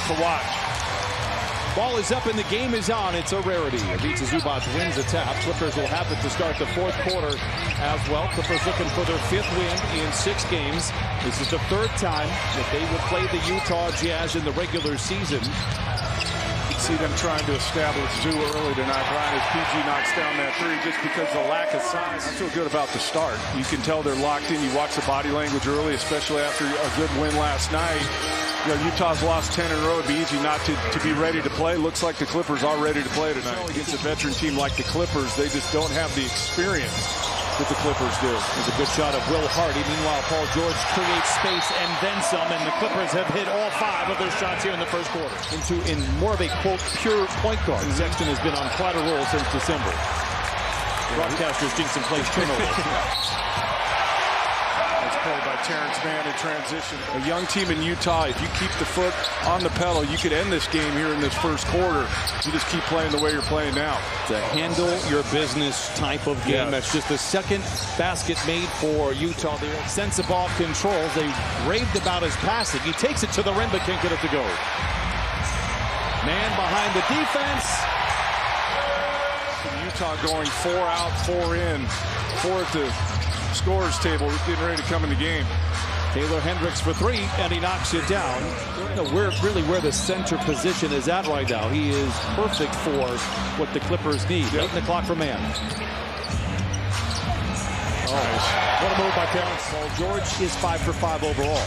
to watch. Ball is up and the game is on. It's a rarity. Ivica Zubac wins the tap. Clippers will have it to start the fourth quarter as well. Clippers looking for their 5th win in 6 games. This is the 3rd time that they would play the Utah Jazz in the regular season. You can see them trying to establish Zoo early tonight, Brian, as PG knocks down that 3 just because of the lack of size. I feel good about the start. You can tell they're locked in. You watch the body language early, especially after a good win last night. You know, Utah's lost 10 in a row. It'd be easy not to be ready to play. Looks like the Clippers are ready to play tonight. Against a veteran team like the Clippers, they just don't have the experience that the Clippers do. There's a good shot of Will Hardy. Meanwhile, Paul George creates space and then some, and the Clippers have hit all 5 of their shots here in the first quarter. In more of a, quote, pure point guard. Sexton has been on quite a roll since December. Broadcasters jinx and plays turnovers. Played by Terrence Mann in transition. A young team in Utah, if you keep the foot on the pedal, you could end this game here in this first quarter. You just keep playing the way you're playing now. It's a handle your business type of game. That's just the 2nd basket made for Utah. Their sense of ball controls. They raved about his passing. He takes it to the rim but can't get it to go. Man behind the defense. Utah going 4 out, 4 in. 4 at the scorers table, getting ready to come in the game. Taylor Hendricks for 3, and he knocks it down. Where the center position is at right now. He is perfect for what the Clippers need. Yep. 8 o'clock for man. Oh, nice. What a move by Terrence. Paul George is 5 for 5 overall.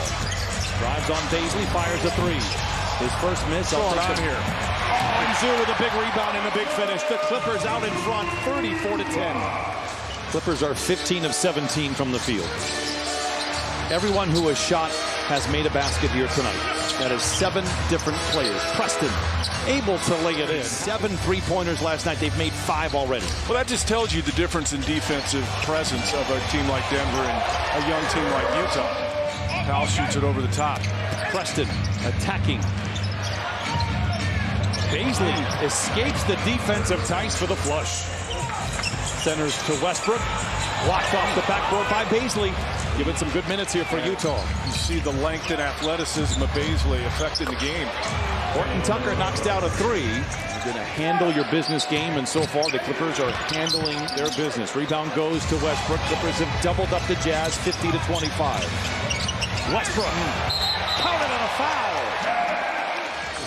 Drives on Bazley, fires a 3. His first miss. Going on here. Oh, and Zoo with a big rebound and a big finish. The Clippers out in front, 34-10. Clippers are 15 of 17 from the field. Everyone who has shot has made a basket here tonight. That is 7 different players. Preston able to lay it in. 7 3-pointers last night. They've made 5 already. Well, that just tells you the difference in defensive presence of a team like Denver and a young team like Utah. Powell shoots it over the top. Preston attacking. Bazley escapes the defense of Tice for the flush. Centers to Westbrook. Blocked off the backboard by Bazley. Giving some good minutes here for Utah. You see the length and athleticism of Bazley affecting the game. Horton Tucker knocks down a 3. You're going to handle your business game, and so far the Clippers are handling their business. Rebound goes to Westbrook. Clippers have doubled up the Jazz 50-25. Westbrook counted on a foul.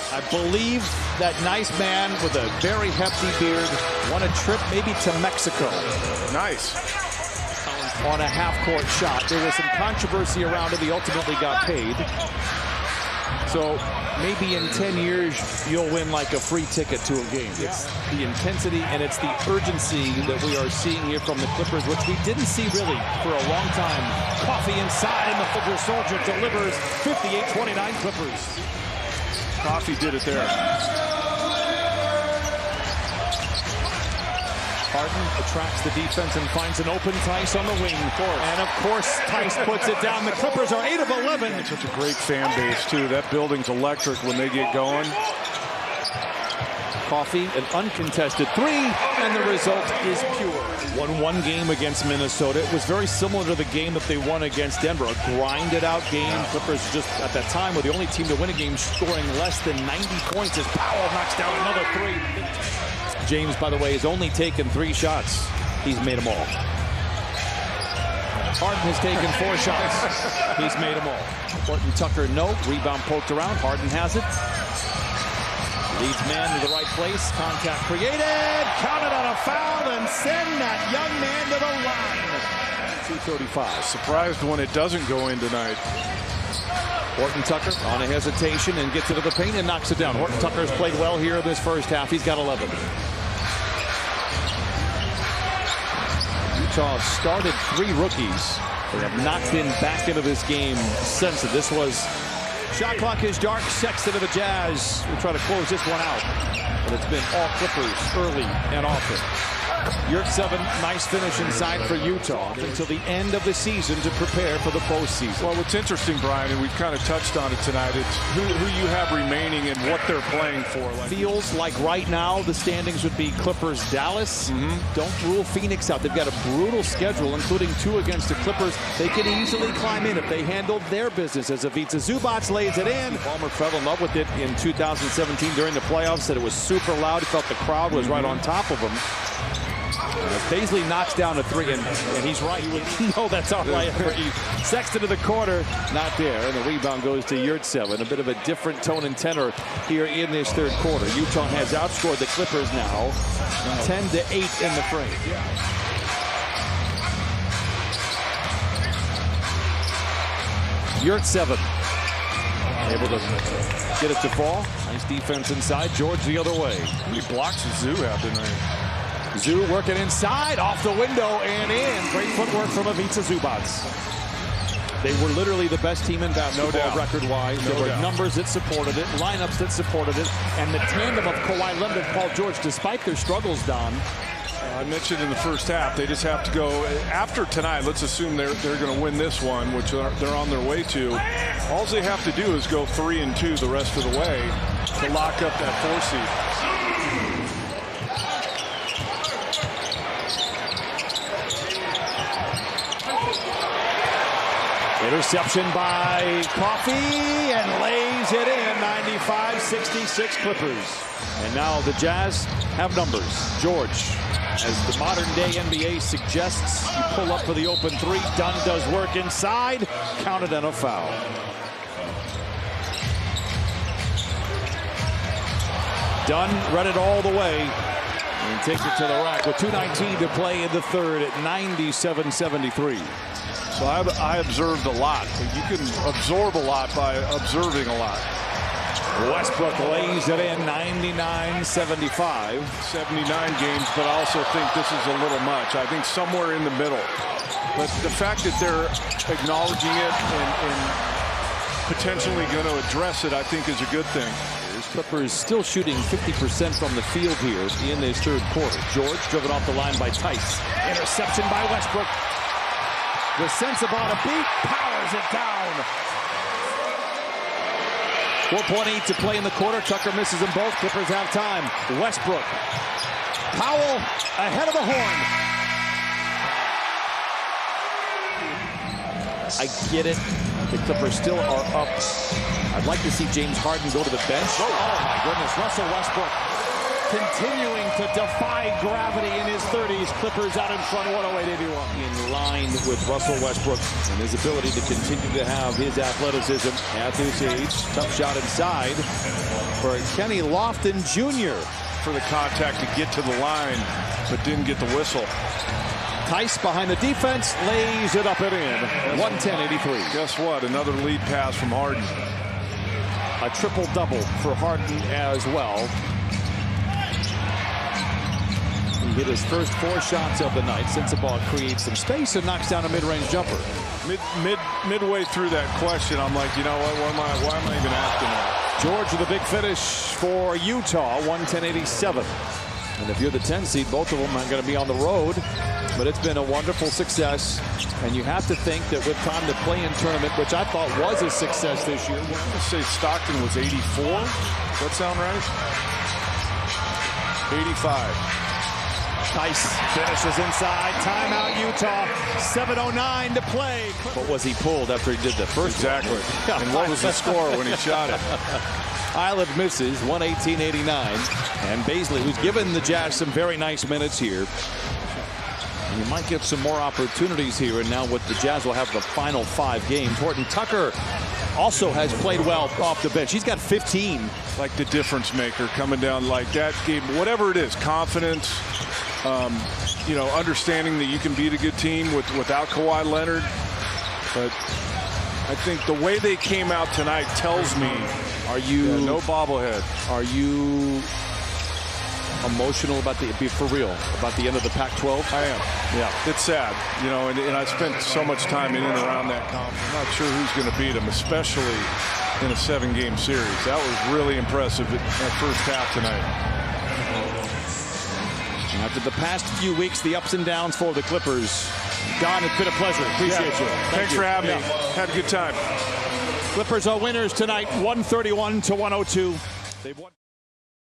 I believe that nice man with a very hefty beard won a trip maybe to Mexico. Nice. On a half-court shot. There was some controversy around it. He ultimately got paid. So maybe in 10 years, you'll win like a free ticket to a game. It's the intensity and it's the urgency that we are seeing here from the Clippers, which we didn't see really for a long time. Coffee inside, and the Fogler Soldier delivers 58-29 Clippers. Coffee did it there. Harden attracts the defense and finds an open Tice on the wing. And of course, Tice puts it down. The Clippers are 8 of 11. It's such a great fan base, too. That building's electric when they get going. Coffee, an uncontested 3, and the result is pure. Won 1 game against Minnesota. It was very similar to the game that they won against Denver. A grinded-out game. Clippers just, at that time, were the only team to win a game scoring less than 90 points as Powell knocks down another 3. James, by the way, has only taken 3 shots. He's made them all. Harden has taken 4 shots. He's made them all. Horton Tucker, no. Rebound poked around. Harden has it. Leads man to the right place. Contact created. Counted on a foul and send that young man to the line. 2:35. Surprised when it doesn't go in tonight. Horton Tucker on a hesitation and gets it to the paint and knocks it down. Horton Tucker has played well here in this first half. He's got 11. Utah started 3 rookies. They have not been back into this game since. This was shot clock is dark. Sexton of the Jazz will try to close this one out. But it's been all Clippers early and often. Yurtseven, nice finish inside for Utah until the end of the season to prepare for the postseason. Well, what's interesting, Brian, and we've kind of touched on it tonight, it's who you have remaining and what they're playing for. Feels like right now the standings would be Clippers, Dallas. Don't rule Phoenix out. They've got a brutal schedule, including 2 against the Clippers. They could easily climb in if they handled their business as Ivica Zubac lays it in. Ballmer fell in love with it in 2017 during the playoffs, said it was super loud. He felt the crowd was right on top of him. Baisley knocks down a 3, and he's right. No, that's all right. Sexton to the corner, not there, and the rebound goes to Yurtseven. A bit of a different tone and tenor here in this third quarter. Utah has outscored the Clippers now 10-8 in the frame. Yurtseven able to get it to fall. Nice defense inside. George the other way. He blocks Zoo out tonight. Zoo working inside, off the window and in. Great footwork from Ivica Zubac. They were literally the best team in basketball record-wise. There were numbers that supported it, lineups that supported it, and the tandem of Kawhi Leonard and Paul George, despite their struggles, Don. I mentioned in the first half, they just have to go after tonight. Let's assume they're going to win this one, which they're on their way to. All they have to do is go 3-2 the rest of the way to lock up that 4 seed. Interception by Coffey and lays it in. 95-66 Clippers. And now the Jazz have numbers. George, as the modern-day NBA suggests, you pull up for the open 3. Dunn does work inside. Counted and a foul. Dunn read it all the way and takes it to the rack with 2:19 to play in the third at 97-73. So I observed a lot. You can absorb a lot by observing a lot. Westbrook lays it in, 99-75. 79 games, but I also think this is a little much. I think somewhere in the middle. But the fact that they're acknowledging it and potentially going to address it, I think is a good thing. Clippers still shooting 50% from the field here in this third quarter. George driven off the line by Tice. Interception by Westbrook. With sense about a beat, powers it down. 4.8 to play in the quarter. Tucker misses them both. Clippers have time. Westbrook. Powell ahead of the horn. I get it. The Clippers still are up. I'd like to see James Harden go to the bench. Oh my goodness. Russell Westbrook continuing to defy gravity in his 30s. Clippers out in front, 108-81. In line with Russell Westbrook and his ability to continue to have his athleticism at this age. Tough shot inside for Kenny Lofton Jr. For the contact to get to the line, but didn't get the whistle. Tice behind the defense, lays it up and in. 110-83. Guess what? Another lead pass from Harden. A triple-double for Harden as well. He hit his first 4 shots of the night. Sensabaugh creates some space and knocks down a mid-range jumper. Midway through that question, I'm like, you know what? Why am I even asking that? George with a big finish for Utah, 110-87. And if you're the 10 seed, both of them are going to be on the road. But it's been a wonderful success. And you have to think that with time to play in tournament, which I thought was a success this year. I'm going to say Stockton was 84. Does that sound right? 85. Tice finishes inside. Timeout, Utah. 7:09 to play. What was he pulled after he did the first? Exactly. And what was the score when he shot it? Island misses, 118-89. And Baisley, who's given the Jazz some very nice minutes here. And you might get some more opportunities here. And now with the Jazz will have the final 5 games. Horton Tucker also has played well off the bench. He's got 15. Like the difference maker coming down like that game. Whatever it is, confidence. You know, understanding that you can beat a good team without Kawhi Leonard. But I think the way they came out tonight tells me, no bobblehead. Are you emotional about about the end of the Pac-12? I am. Yeah, it's sad, you know, and I spent so much time in and around that conference. I'm not sure who's going to beat them, especially in a 7-game series. That was really impressive that first half tonight. After the past few weeks, the ups and downs for the Clippers. Don, it's been a pleasure. Appreciate you. Thanks for having me. Had a good time. Clippers are winners tonight, 131-102. They've won.